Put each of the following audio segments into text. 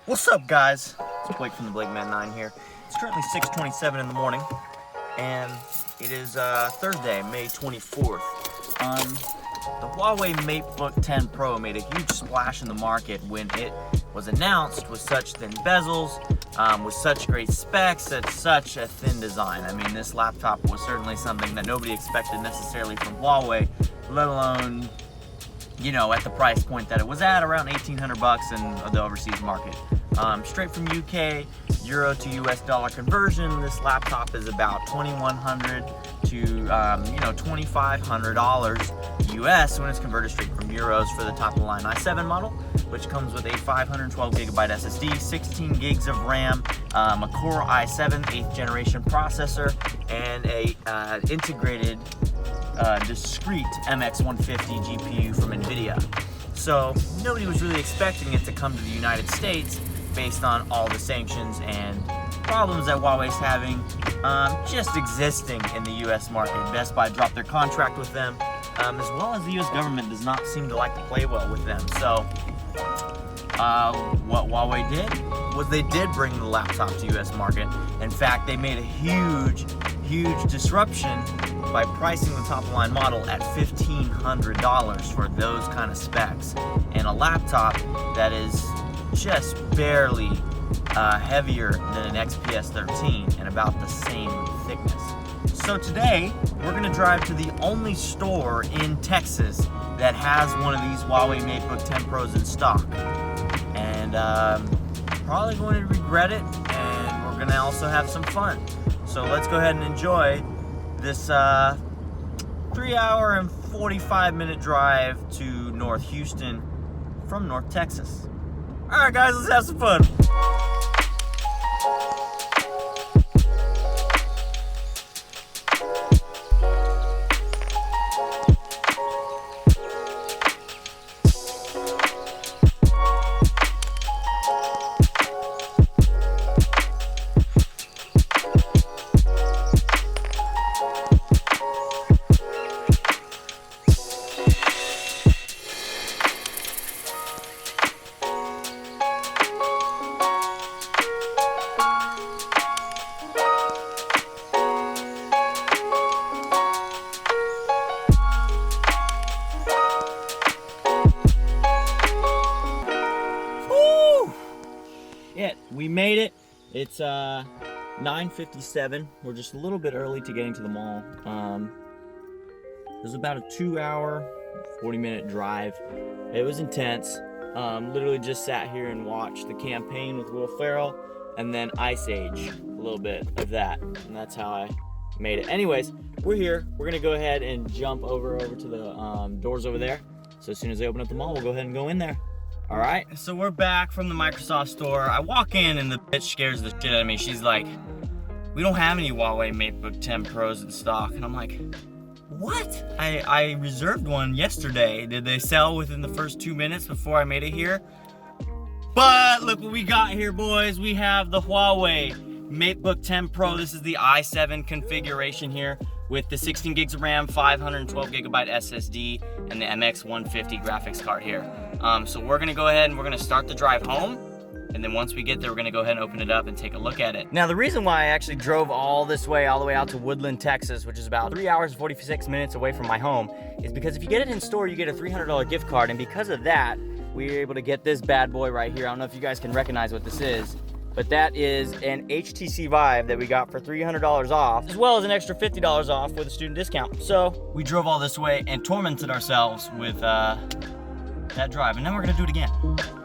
What's up, guys? It's Blake from the Blake Man 9 here. It's currently 6:27 in the morning, and it is Thursday, May 24th. The Huawei Matebook X Pro made a huge splash in the market when it was announced with such thin bezels, with such great specs, at such a thin design. I mean, this laptop was certainly something that nobody expected necessarily from Huawei, let alone, you know, at the price point that it was at, around 1,800 bucks in the overseas market. Straight from UK, Euro to US dollar conversion, this laptop is about $2,100 to $2,500 US when it's converted straight from euros for the top of the line i7 model, which comes with a 512 gigabyte SSD, 16 gigs of RAM, a Core i7 8th generation processor, and a integrated discrete MX150 GPU from NVIDIA. So nobody was really expecting it to come to the United States based on all the sanctions and problems that Huawei's having just existing in the US market. Best Buy dropped their contract with them, as well as the US government does not seem to like to play well with them. So what Huawei did was they did bring the laptop to US market. In fact, they made a huge disruption by pricing the top of the line model at $1,500 for those kind of specs, and a laptop that is just barely heavier than an XPS 13 and about the same thickness. So today we're going to drive to the only store in Texas that has one of these Huawei Matebook X Pros in stock, and probably going to regret it, and we're going to also have some fun. So let's go ahead and enjoy this 3-hour and 45-minute drive to North Houston from North Texas. All right, guys, let's have some fun. We made it. It's 9:57. We're just a little bit early to getting to the mall. It was about a 2-hour, 40-minute drive. It was intense. Literally just sat here and watched the campaign with Will Ferrell, and then Ice Age, a little bit of that, and that's how I made it. Anyways, we're here. We're gonna go ahead and jump over to the doors over there. So as soon as they open up the mall, we'll go ahead and go in there. All right, so we're back from the Microsoft store. I walk in and the bitch scares the shit out of me. She's like, we don't have any Huawei Matebook X Pros in stock. And I'm like, what? I reserved one yesterday. Did they sell within the first 2 minutes before I made it here? But look what we got here, boys. We have the Huawei Matebook X Pro. This is the i7 configuration here with the 16 gigs of RAM, 512 gigabyte SSD, and the MX150 graphics card here. So we're gonna go ahead and we're gonna start the drive home, and then once we get there, we're gonna go ahead and open it up and take a look at it. Now, the reason why I actually drove all the way out to Woodland, Texas, which is about 3 hours and 46 minutes away from my home, is because if you get it in store, you get a $300 gift card, and because of that, we were able to get this bad boy right here. I don't know if you guys can recognize what this is, but that is an HTC Vive that we got for $300 off, as well as an extra $50 off with a student discount. So we drove all this way and tormented ourselves with that drive, and then we're gonna do it again.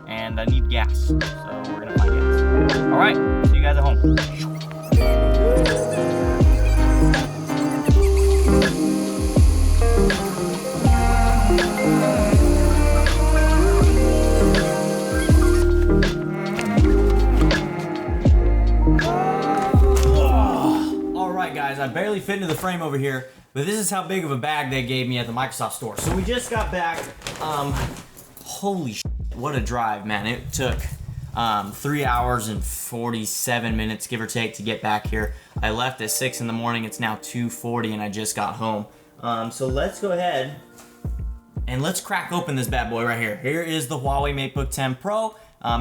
And I need gas, so we're gonna find gas. All right, see you guys at home. Guys, I barely fit into the frame over here, but this is how big of a bag they gave me at the Microsoft store. So we just got back. Holy shit, what a drive, man. It took 3 hours and 47 minutes, give or take, to get back here. I left at 6 in the morning. It's now 2:40 and I just got home. So let's go ahead and let's crack open this bad boy right here. Here is the Huawei Matebook X Pro.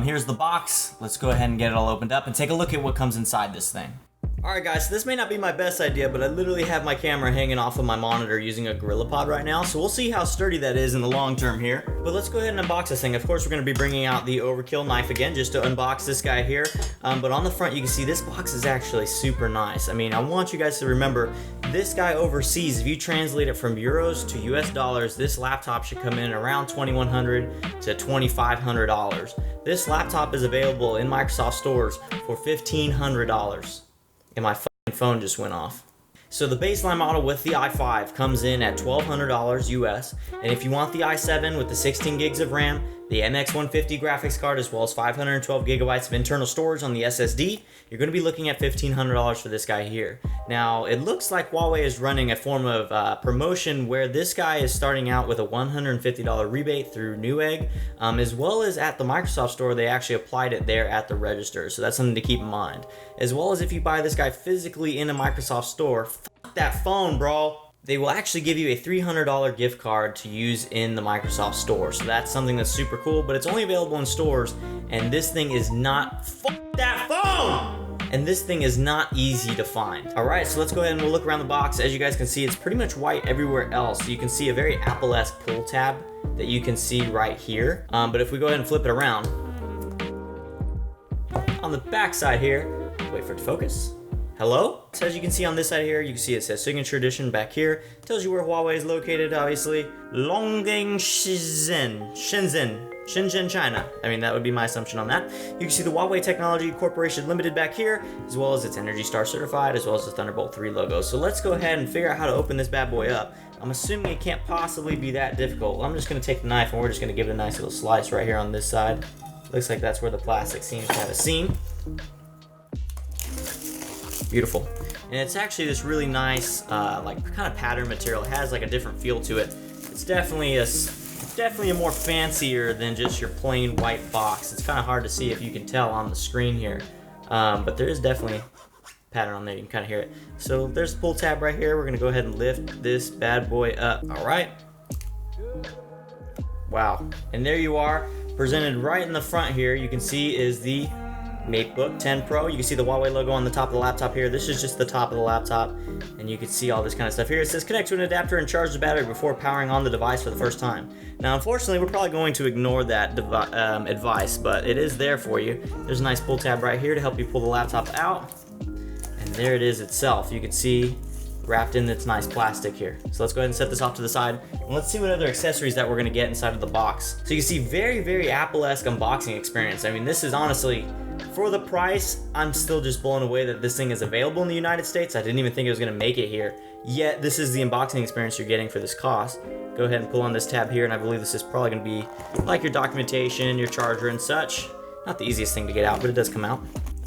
Here's the box. Let's go ahead and get it all opened up and take a look at what comes inside this thing. Alright guys, so this may not be my best idea, but I literally have my camera hanging off of my monitor using a GorillaPod right now, so we'll see how sturdy that is in the long term here. But let's go ahead and unbox this thing. Of course, we're going to be bringing out the Overkill knife again, just to unbox this guy here. But on the front, you can see this box is actually super nice. I mean, I want you guys to remember, this guy overseas, if you translate it from euros to US dollars, this laptop should come in around $2,100 to $2,500. This laptop is available in Microsoft stores for $1,500. And my phone just went off. So the baseline model with the i5 comes in at $1,200 US, and if you want the i7 with the 16 gigs of RAM, the MX150 graphics card, as well as 512 gigabytes of internal storage on the SSD, you're going to be looking at $1,500 for this guy here. Now, it looks like Huawei is running a form of promotion where this guy is starting out with a $150 rebate through Newegg, as well as at the Microsoft Store, they actually applied it there at the register, so that's something to keep in mind. As well as if you buy this guy physically in a Microsoft Store, fuck that phone, bro. They will actually give you a $300 gift card to use in the Microsoft Store. So that's something that's super cool, but it's only available in stores, and this thing is not, fuck that phone! And this thing is not easy to find. All right, so let's go ahead and we'll look around the box. As you guys can see, it's pretty much white everywhere else. So you can see a very Apple-esque pull tab that you can see right here. But if we go ahead and flip it around, on the back side here, wait for it to focus. Hello? So as you can see on this side here, you can see it says Signature Edition back here. Tells you where Huawei is located, obviously. Longgang Shenzhen, China. I mean, that would be my assumption on that. You can see the Huawei Technology Corporation Limited back here, as well as its Energy Star certified, as well as the Thunderbolt 3 logo. So let's go ahead and figure out how to open this bad boy up. I'm assuming it can't possibly be that difficult. I'm just gonna take the knife and we're just gonna give it a nice little slice right here on this side. Looks like that's where the plastic seems to have a seam. Beautiful. And it's actually this really nice like kind of pattern material. It has like a different feel to it. It's definitely a more fancier than just your plain white box. It's kind of hard to see if you can tell on the screen here, but there is definitely pattern on there. You can kind of hear it. So there's the pull tab right here. We're gonna go ahead and lift this bad boy up. All right. Wow. And there you are, presented right in the front here. You can see is the Matebook X Pro. You can see the Huawei logo on the top of the laptop here. This is just the top of the laptop, and you can see all this kind of stuff here. It says connect to an adapter and charge the battery before powering on the device for the first time. Now, unfortunately, we're probably going to ignore that advice, but it is there for you. There's a nice pull tab right here to help you pull the laptop out, and there it is itself. You can see wrapped in its nice plastic here. So let's go ahead and set this off to the side, and let's see what other accessories that we're gonna get inside of the box. So you can see very, very Apple-esque unboxing experience. I mean, this is honestly, for the price, I'm still just blown away that this thing is available in the United States. I didn't even think it was gonna make it here. Yet, this is the unboxing experience you're getting for this cost. Go ahead and pull on this tab here, and I believe this is probably gonna be like your documentation, your charger and such. Not the easiest thing to get out, but it does come out.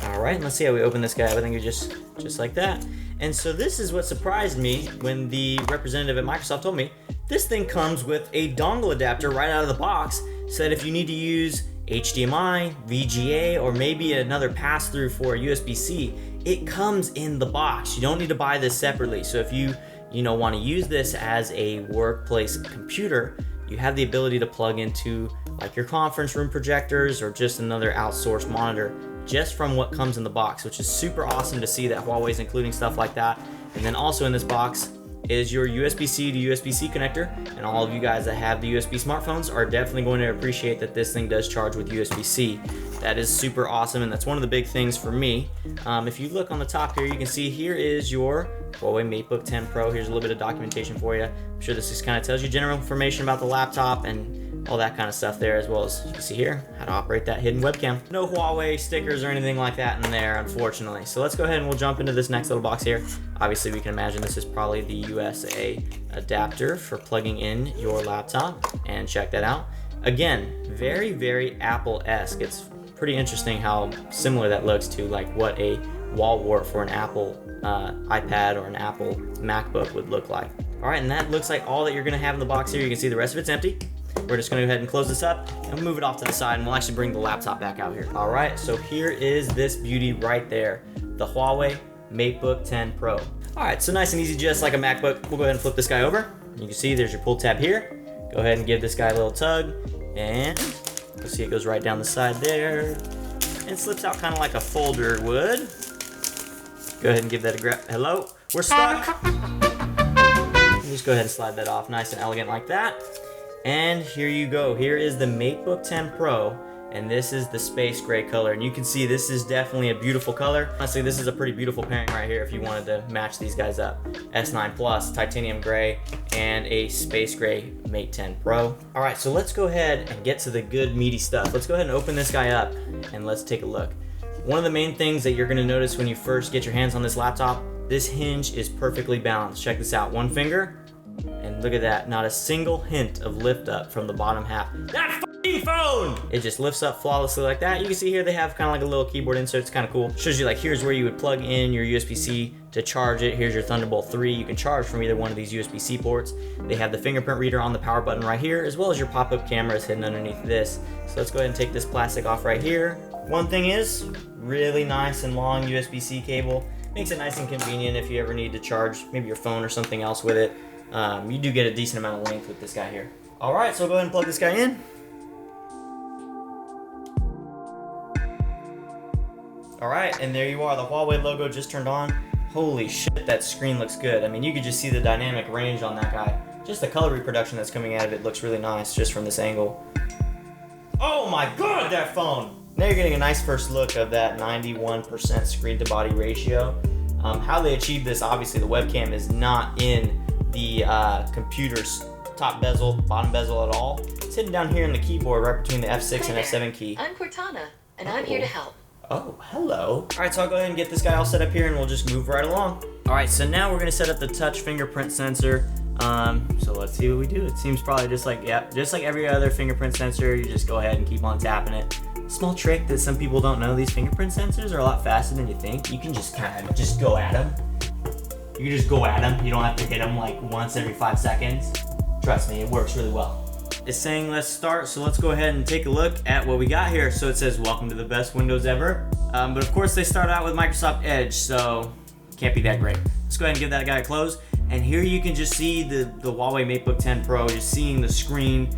All right, let's see how we open this guy. I think it's just like that. And so this is what surprised me when the representative at Microsoft told me this thing comes with a dongle adapter right out of the box. Said if you need to use HDMI, VGA, or maybe another pass-through for USB-C, it comes in the box. You don't need to buy this separately. So if you want to use this as a workplace computer, you have the ability to plug into like your conference room projectors or just another outsourced monitor just from what comes in the box, which is super awesome to see that Huawei's including stuff like that. And then also in this box is your USB-C to USB-C connector, and all of you guys that have the USB smartphones are definitely going to appreciate that this thing does charge with USB-C. That is super awesome, and that's one of the big things for me. If you look on the top here, you can see here is your Huawei Matebook X Pro. Here's a little bit of documentation for you. I'm sure this just kind of tells you general information about the laptop and all that kind of stuff there, as well as you can see here how to operate that hidden webcam. No Huawei stickers or anything like that in there, unfortunately. So let's go ahead and we'll jump into this next little box here. Obviously, we can imagine this is probably the USA adapter for plugging in your laptop, and check that out. Again, very, very Apple-esque. It's pretty interesting how similar that looks to like what a wall wart for an Apple iPad or an Apple MacBook would look like. All right, and that looks like all that you're gonna have in the box here. You can see the rest of it's empty. We're just gonna go ahead and close this up and move it off to the side, and we'll actually bring the laptop back out here. All right, so here is this beauty right there, the Huawei Matebook X Pro. All right, so nice and easy, just like a MacBook. We'll go ahead and flip this guy over. You can see there's your pull tab here. Go ahead and give this guy a little tug, and you'll see it goes right down the side there. And it slips out kind of like a folder would. Go ahead and give that a grab. Hello? We're stuck. Just go ahead and slide that off nice and elegant like that. And here you go. Here is the Matebook X Pro, and this is the space gray color. And you can see this is definitely a beautiful color. Honestly, this is a pretty beautiful pairing right here if you wanted to match these guys up. S9 Plus, titanium gray, and a space gray Mate X Pro. All right, so let's go ahead and get to the good meaty stuff. Let's go ahead and open this guy up and let's take a look. One of the main things that you're gonna notice when you first get your hands on this laptop, this hinge is perfectly balanced. Check this out, one finger, and look at that, not a single hint of lift up from the bottom half. That f***ing phone! It just lifts up flawlessly like that. You can see here they have kind of like a little keyboard insert. It's kind of cool. Shows you like here's where you would plug in your USB-C to charge it. Here's your Thunderbolt 3. You can charge from either one of these USB-C ports. They have the fingerprint reader on the power button right here, as well as your pop-up camera is hidden underneath this. So let's go ahead and take this plastic off right here. One thing is, really nice and long USB-C cable. Makes it nice and convenient if you ever need to charge maybe your phone or something else with it. You do get a decent amount of length with this guy here. All right, so go ahead and plug this guy in. All right, and there you are. The Huawei logo just turned on. Holy shit, that screen looks good. I mean, you could just see the dynamic range on that guy. Just the color reproduction that's coming out of it looks really nice just from this angle. Oh my God, that phone! Now you're getting a nice first look of that 91% screen to body ratio. How they achieved this, obviously the webcam is not in the computer's top bezel, bottom bezel at all. It's hidden down here in the keyboard right between the F6 and F7 key. I'm Cortana, and I'm here to help. Oh, hello. All right, so I'll go ahead and get this guy all set up here and we'll just move right along. All right, so now we're gonna set up the touch fingerprint sensor. So let's see what we do. It seems probably just like every other fingerprint sensor, you just go ahead and keep on tapping it. Small trick that some people don't know, these fingerprint sensors are a lot faster than you think. You can just kind of just go at them. You can just go at them. You don't have to hit them like once every 5 seconds. Trust me, it works really well. It's saying let's start, so let's go ahead and take a look at what we got here. So it says welcome to the best Windows ever. But of course they start out with Microsoft Edge, so can't be that great. Let's go ahead and give that guy a close. And here you can just see the Huawei Matebook X Pro, just seeing the screen.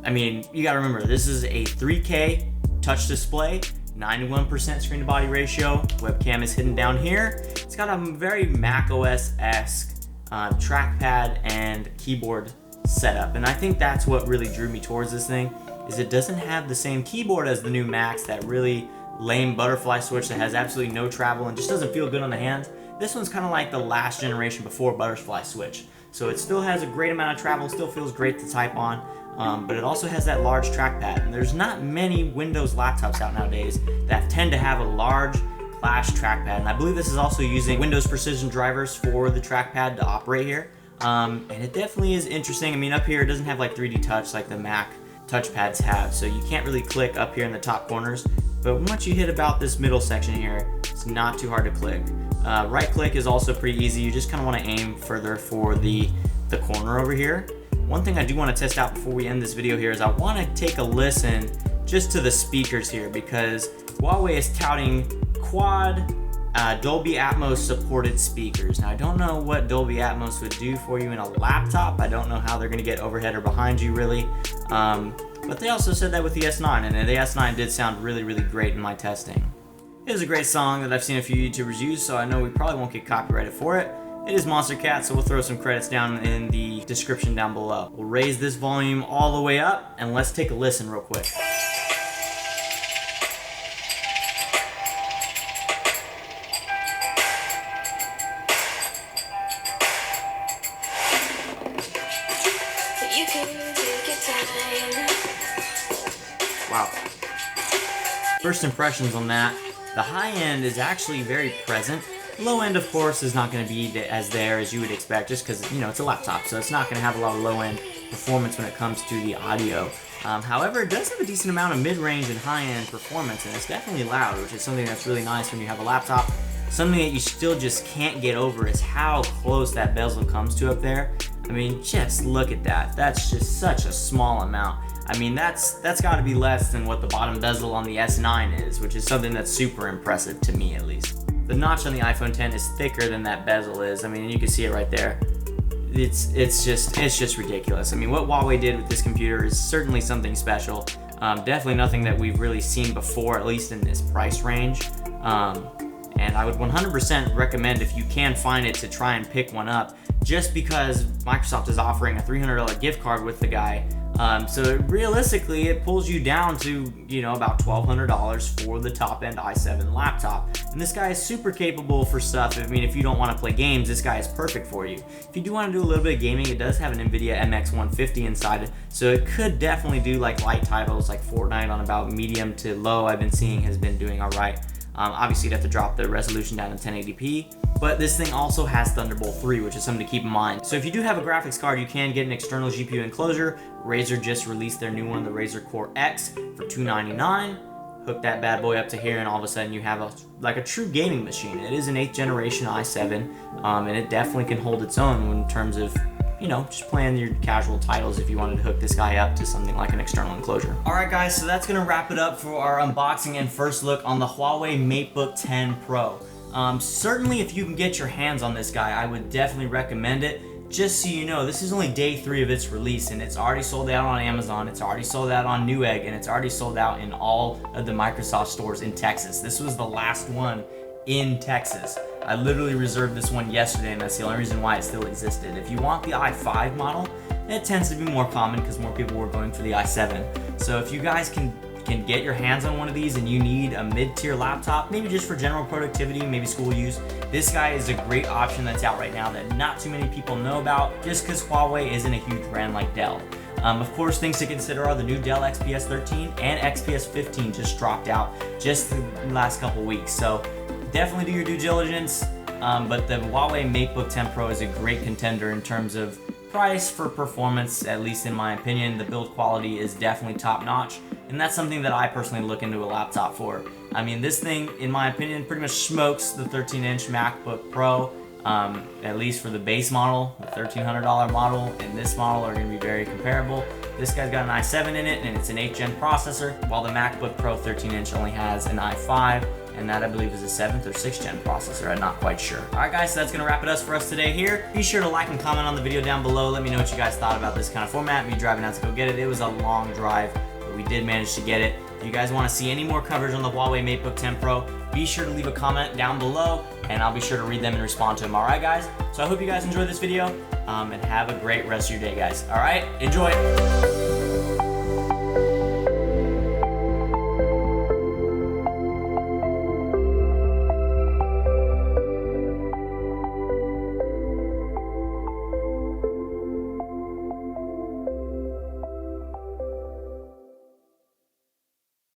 I mean, you gotta remember, this is a 3K touch display, 91% screen to body ratio. Webcam is hidden down here. It's got a very macOS-esque trackpad and keyboard setup. And I think that's what really drew me towards this thing, is it doesn't have the same keyboard as the new Macs, that really lame butterfly switch that has absolutely no travel and just doesn't feel good on the hands. This one's kind of like the last generation before butterfly switch. So it still has a great amount of travel, still feels great to type on. But it also has that large trackpad, and there's not many Windows laptops out nowadays that tend to have a large flash trackpad, and I believe this is also using Windows precision drivers for the trackpad to operate here. And it definitely is interesting. I mean, up here it doesn't have like 3D touch like the Mac touchpads have, so you can't really click up here in the top corners, but once you hit about this middle section here, it's not too hard to click. Right click is also pretty easy. You just kind of want to aim further for the corner over here. One thing I do want to test out before we end this video here is I want to take a listen just to the speakers here, because Huawei is touting quad Dolby Atmos supported speakers. Now I don't know what Dolby Atmos would do for you in a laptop. I don't know how they're going to get overhead or behind you really. But they also said that with the S9, and the S9 did sound really, really great in my testing. It is a great song that I've seen a few YouTubers use, so I know we probably won't get copyrighted for it. It is Monster Cat, so we'll throw some credits down in the description down below. We'll raise this volume all the way up, and let's take a listen real quick. Wow. First impressions on that. The high end is actually very present. Low end, of course, is not going to be as there as you would expect, just because, you know, it's a laptop, so it's not going to have a lot of low end performance when it comes to the audio. However, it does have a decent amount of mid-range and high-end performance, and it's definitely loud, which is something that's really nice when you have a laptop. Something that you still just can't get over is how close that bezel comes to up there. I mean, just look at that. That's just such a small amount. I mean, that's got to be less than what the bottom bezel on the S9 is, which is something that's super impressive to me, at least. The notch on the iPhone X is thicker than that bezel is. I mean, you can see it right there. it's just ridiculous. I mean, what Huawei did with this computer is certainly something special. Definitely nothing that we've really seen before, at least in this price range. And I would 100% recommend, if you can find it, to try and pick one up, just because Microsoft is offering a $300 gift card with the guy. So realistically, it pulls you down to, you know, about $1,200 for the top-end i7 laptop. And this guy is super capable for stuff. I mean, if you don't want to play games, this guy is perfect for you. If you do want to do a little bit of gaming, it does have an NVIDIA MX 150 inside it, so it could definitely do like light titles like Fortnite on about medium to low. I've been seeing has been doing all right. Obviously, you'd have to drop the resolution down to 1080p, but this thing also has Thunderbolt 3, which is something to keep in mind. So if you do have a graphics card, you can get an external GPU enclosure. Razer just released their new one, the Razer Core X, for $299. Hook that bad boy up to here, and all of a sudden you have a true gaming machine. It is an 8th generation i7, and it definitely can hold its own in terms of, you know, just playing your casual titles if you wanted to hook this guy up to something like an external enclosure. Alright guys, so that's gonna wrap it up for our unboxing and first look on the Huawei Matebook X Pro. Certainly if you can get your hands on this guy, I would definitely recommend it. Just so you know, this is only day 3 of its release, and it's already sold out on Amazon, it's already sold out on Newegg, and it's already sold out in all of the Microsoft stores in Texas. This was the last one in Texas. I literally reserved this one yesterday, and that's the only reason why it still existed. If you want the i5 model, it tends to be more common because more people were going for the i7. So if you guys can get your hands on one of these and you need a mid-tier laptop, maybe just for general productivity, maybe school use, this guy is a great option that's out right now that not too many people know about, just because Huawei isn't a huge brand like Dell. Of course, things to consider are the new Dell XPS 13 and XPS 15 just dropped out just the last couple weeks. So definitely do your due diligence, but the Huawei Matebook X Pro is a great contender in terms of price for performance, at least in my opinion. The build quality is definitely top notch, and that's something that I personally look into a laptop for. I mean, this thing, in my opinion, pretty much smokes the 13-inch MacBook Pro, at least for the base model. The $1,300 model and this model are going to be very comparable. This guy's got an i7 in it, and it's an 8th gen processor, while the MacBook Pro 13-inch only has an i5, and that I believe is a 7th or 6th gen processor. I'm not quite sure. Alright guys, so that's gonna wrap it up for us today here. Be sure to like and comment on the video down below. Let me know what you guys thought about this kind of format, me driving out to go get it. It was a long drive, but we did manage to get it. If you guys want to see any more coverage on the Huawei Matebook X Pro, be sure to leave a comment down below, and I'll be sure to read them and respond to them. Alright guys, so I hope you guys enjoyed this video, and have a great rest of your day guys. Alright, enjoy!